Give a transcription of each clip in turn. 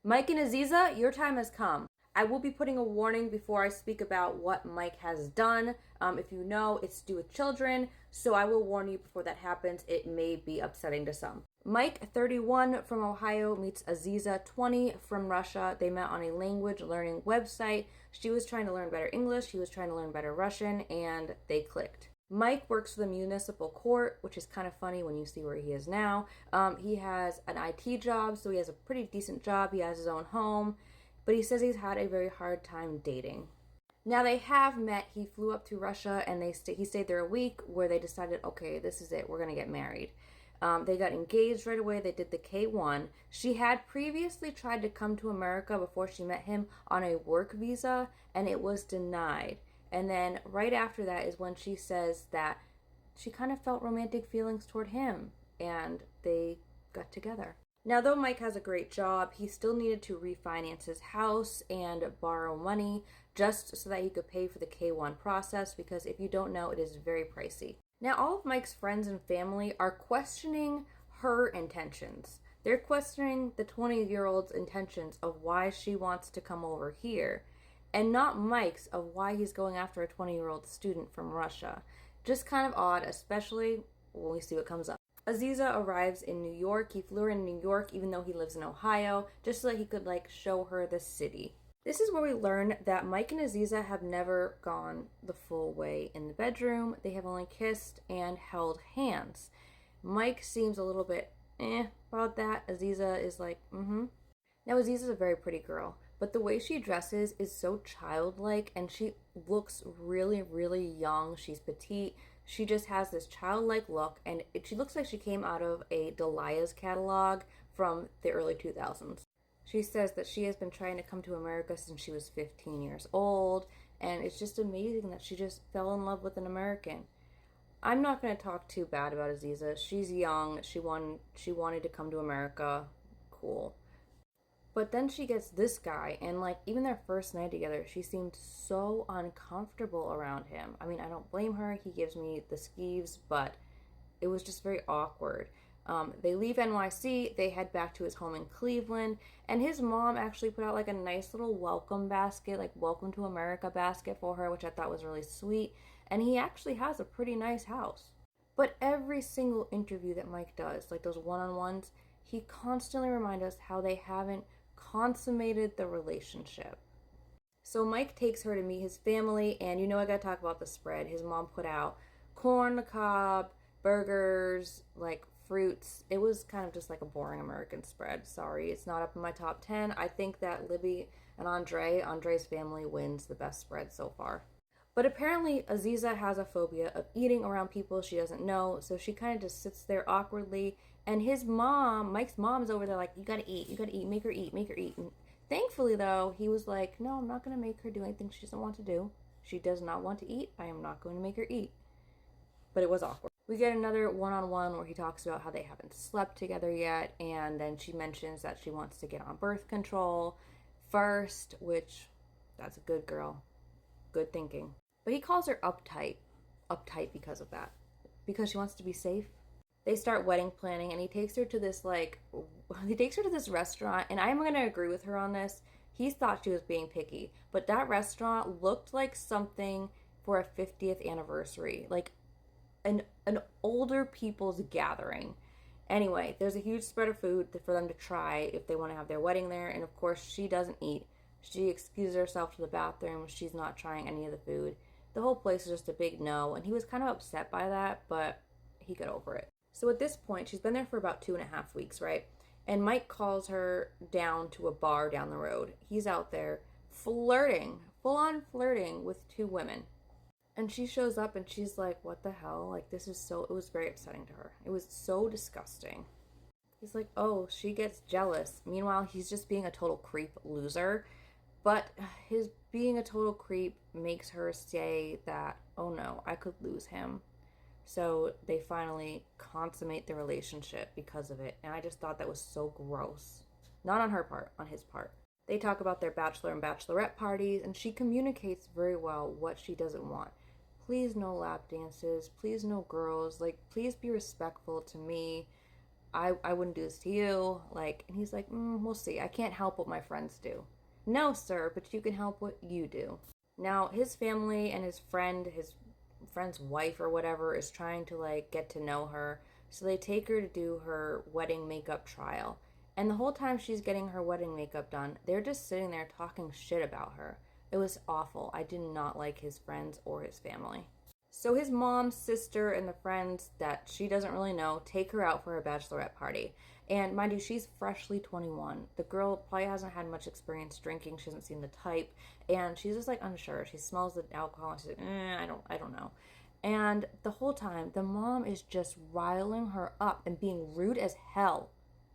Mike and Aziza, your time has come. I will be putting a warning before I speak about what Mike has done. If you know, it's to do with children, so I will warn you before that happens. It may be upsetting to some. Mike, 31, from Ohio, meets Aziza, 20, from Russia. They met on a language learning website. She was trying to learn better English, he was trying to learn better Russian, and they clicked. Mike works for the municipal court, which is kind of funny when you see where he is now. He has an IT job, so he has a pretty decent job. He has his own home, but he says he's had a very hard time dating. Now they have met. He flew up to Russia and he stayed there a week where they decided, okay, this is it. We're going to get married. They got engaged right away. They did the K1. She had previously tried to come to America before she met him on a work visa, and it was denied. And then right after that is when she says that she kind of felt romantic feelings toward him, and they got together. Now, though Mike has a great job, he still needed to refinance his house and borrow money just so that he could pay for the K1 process, because if you don't know, it is very pricey. Now, all of Mike's friends and family are questioning her intentions. They're questioning the 20-year-old's intentions of why she wants to come over here, and not Mike's of why he's going after a 20-year-old student from Russia. Just kind of odd, especially when we see what comes up. Aziza arrives in New York. He flew her in New York even though he lives in Ohio, just so that he could show her the city. This is where we learn that Mike and Aziza have never gone the full way in the bedroom. They have only kissed and held hands. Mike seems a little bit about that. Aziza is like, mm-hmm. Now, Aziza's a very pretty girl, but the way she dresses is so childlike, and she looks really, really young. She's petite. She just has this childlike look, and she looks like she came out of a Delia's catalog from the early 2000s. She says that she has been trying to come to America since she was 15 years old, and it's just amazing that she just fell in love with an American. I'm not going to talk too bad about Aziza. She's young. She wanted to come to America. Cool. But then she gets this guy, and even their first night together, she seemed so uncomfortable around him. I mean, I don't blame her. He gives me the skeeves, but it was just very awkward. They leave NYC, they head back to his home in Cleveland, and his mom actually put out a nice little welcome basket, welcome to America basket for her, which I thought was really sweet. And he actually has a pretty nice house. But every single interview that Mike does, those one-on-ones, he constantly reminds us how they haven't consummated the relationship. So Mike takes her to meet his family, and I gotta talk about the spread. His mom put out corn on the cob, burgers, fruits. It was kind of just a boring American spread. Sorry, it's not up in my top 10. I think that Libby and Andre's family wins the best spread so far. But apparently Aziza has a phobia of eating around people she doesn't know, so she kind of just sits there awkwardly, and Mike's mom's over there you gotta eat, make her eat, And thankfully though, he was like, no, I'm not gonna make her do anything she doesn't want to do. She does not want to eat, I am not going to make her eat. But it was awkward. We get another one-on-one where he talks about how they haven't slept together yet, and then she mentions that she wants to get on birth control first, which, that's a good girl. Good thinking. But he calls her uptight because of that. Because she wants to be safe. They start wedding planning, and he takes her to this restaurant, and I'm going to agree with her on this. He thought she was being picky, but that restaurant looked like something for a 50th anniversary. An older people's gathering. Anyway, there's a huge spread of food for them to try if they want to have their wedding there, and of course she doesn't eat. She excuses herself to the bathroom. She's not trying any of the food. The whole place is just a big no, and he was kind of upset by that, but he got over it. So at this point, she's been there for about 2.5 weeks, right? And Mike calls her down to a bar down the road. He's out there flirting, full-on flirting with 2 women. And she shows up and she's like, what the hell? It was very upsetting to her. It was so disgusting. He's like, oh, she gets jealous. Meanwhile, he's just being a total creep loser. But his being a total creep makes her say that, oh no, I could lose him. So they finally consummate the relationship because of it. And I just thought that was so gross. Not on her part, on his part. They talk about their bachelor and bachelorette parties, and she communicates very well what she doesn't want. Please no lap dances. Please no girls. Please be respectful to me. I wouldn't do this to you. Like, and he's like, we'll see. I can't help what my friends do. No, sir, but you can help what you do. Now, his family and his friend's wife or whatever, is trying to like get to know her. So they take her to do her wedding makeup trial. And the whole time she's getting her wedding makeup done, they're just sitting there talking shit about her. It was awful. I did not like his friends or his family. So his mom, sister, and the friends that she doesn't really know take her out for her bachelorette party. And mind you, she's freshly 21. The girl probably hasn't had much experience drinking. She hasn't seen the type, and she's just like unsure. She smells the alcohol, and she's like, I don't know. And the whole time, the mom is just riling her up and being rude as hell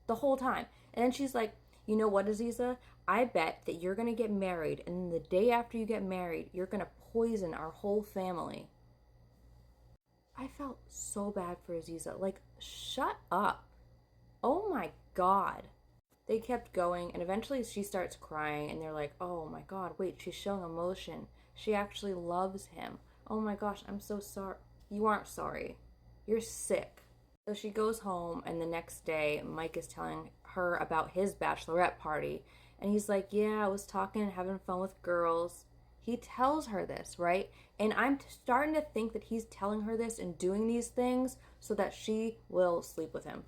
the whole time. And then she's like, you know what, Aziza? I bet that you're gonna get married, and the day after you get married, you're gonna poison our whole family. I felt so bad for Aziza. Like, shut up. Oh my God. They kept going, and eventually she starts crying, and they're like, oh my God, wait, she's showing emotion. She actually loves him. Oh my gosh, I'm so sorry. You aren't sorry. You're sick. So she goes home, and the next day, Mike is telling her about his bachelorette party. And he's like, yeah, I was talking and having fun with girls. He tells her this, right? And I'm starting to think that he's telling her this and doing these things so that she will sleep with him.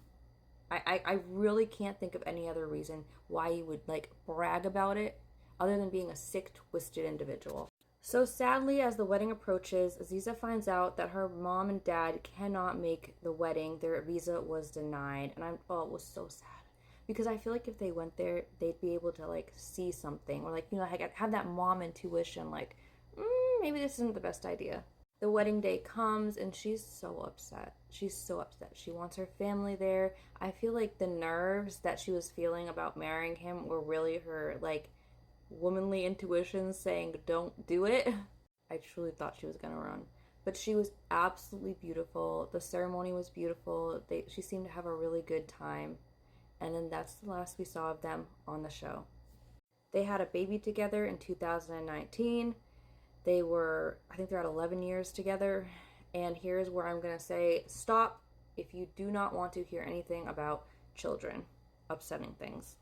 I really can't think of any other reason why he would like brag about it other than being a sick, twisted individual. So sadly, as the wedding approaches, Aziza finds out that her mom and dad cannot make the wedding. Their visa was denied. And it was so sad. Because I feel like if they went there, they'd be able to like see something or like, have that mom intuition like, maybe this isn't the best idea. The wedding day comes and she's so upset. She's so upset. She wants her family there. I feel like the nerves that she was feeling about marrying him were really her like womanly intuition saying don't do it. I truly thought she was gonna run. But she was absolutely beautiful. The ceremony was beautiful. She seemed to have a really good time. And then that's the last we saw of them on the show. They had a baby together in 2019. I think they're at 11 years together. And here's where I'm going to say, stop if you do not want to hear anything about children upsetting things.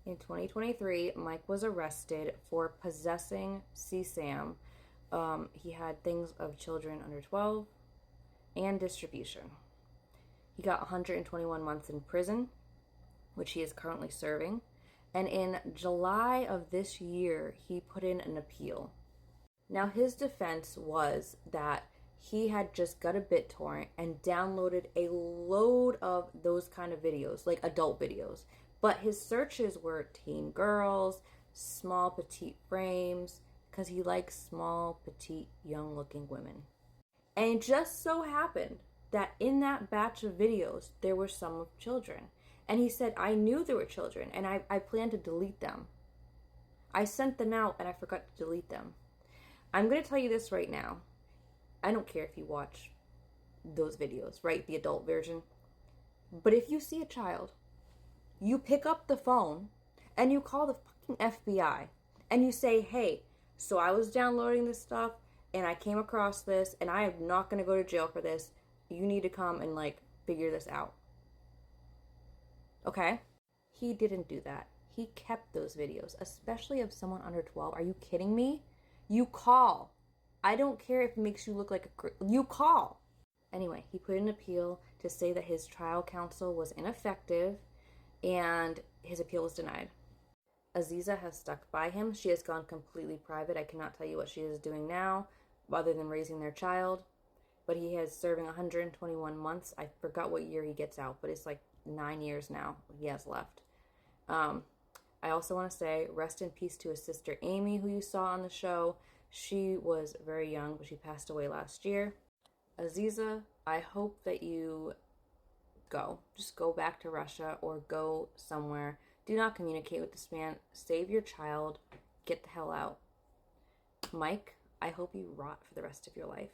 In 2023, Mike was arrested for possessing CSAM. He had things of children under 12 and distribution. He got 121 months in prison, which he is currently serving. And in July of this year, he put in an appeal. Now, his defense was that he had just got a BitTorrent and downloaded a load of those kind of videos, like adult videos. But his searches were teen girls, small petite frames, because he likes small, petite, young-looking women. And it just so happened that in that batch of videos, there were some of children. And he said, I knew there were children, and I planned to delete them. I sent them out, and I forgot to delete them. I'm going to tell you this right now. I don't care if you watch those videos, right? The adult version. But if you see a child, you pick up the phone, and you call the fucking FBI, and you say, hey, so I was downloading this stuff, and I came across this, and I am not going to go to jail for this. You need to come and, like, figure this out. Okay? He didn't do that. He kept those videos, especially of someone under 12. Are you kidding me? You call. I don't care if it makes you look like you call. Anyway, he put in an appeal to say that his trial counsel was ineffective and his appeal was denied. Aziza has stuck by him. She has gone completely private. I cannot tell you what she is doing now other than raising their child. But he is serving 121 months. I forgot what year he gets out, but it's like 9 years now he has left. I also want to say rest in peace to his sister Amy, who you saw on the show. She was very young, but she passed away last year. Aziza, I hope that you just go back to Russia or go somewhere. Do not communicate with this man. Save your child. Get the hell out. Mike, I hope you rot for the rest of your life.